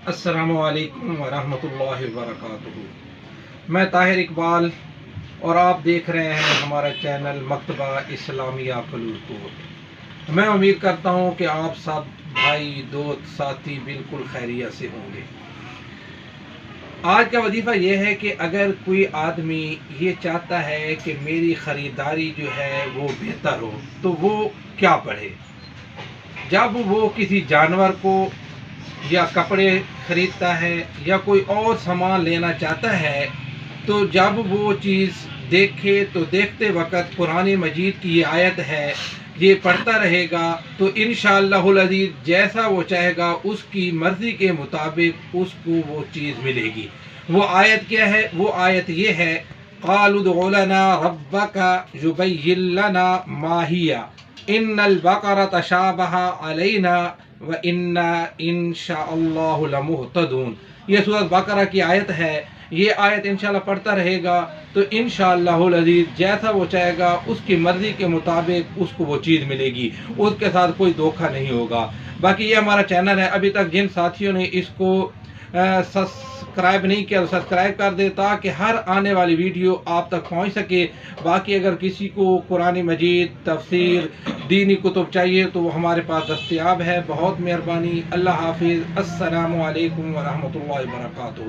अस्सलामुअलैकुम वरहमतुल्लाहि वबरकातुहू। मैं ताहिर इकबाल और आप देख रहे हैं हमारा चैनल मकतबा इस्लामिया फलूरकोट। मैं उम्मीद करता हूँ कि आप सब भाई दोस्त साथी बिल्कुल खैरियत से होंगे। आज का वजीफ़ा ये है कि अगर कोई आदमी ये चाहता है कि मेरी ख़रीदारी जो है वो बेहतर हो तो वो क्या पढ़े। जब वो किसी जानवर को या कपड़े ख़रीदता है या कोई और सामान लेना चाहता है तो जब वो चीज़ देखे तो देखते वक्त कुरान मजीद की ये आयत है, ये पढ़ता रहेगा तो इंशाअल्लाहुल अज़ीज़ जैसा वो चाहेगा उसकी मर्ज़ी के मुताबिक उसको वो चीज़ मिलेगी। वो आयत क्या है? वो आयत ये है, क़ालू उदउ लना रब्बका युबय्यिन लना मा हिया इन्नल बक़रा तशाबहा अलैना व इन्ना इंशाअल्लाहु लमुहतदून। ये सूरत बकरा की आयत है। ये आयत इंशाअल्लाह पढ़ता रहेगा तो इंशाअल्लाहुल अज़ीज़ जैसा वो चाहेगा उसकी मर्ज़ी के मुताबिक उसको वो चीज़ मिलेगी, उसके साथ कोई धोखा नहीं होगा। बाकी ये हमारा चैनल है, अभी तक जिन साथियों ने इसको सब्सक्राइब नहीं किया तो सब्सक्राइब कर दे ताकि हर आने वाली वीडियो आप तक पहुंच सके। बाकी अगर किसी को कुरान मजीद तफसीर दीनी कुतुब चाहिए तो वो हमारे पास दस्तयाब है। बहुत मेहरबानी। अल्लाह हाफिज़। अस्सलामु अलैकुम व रहमतुल्लाहि व बरकातुहू।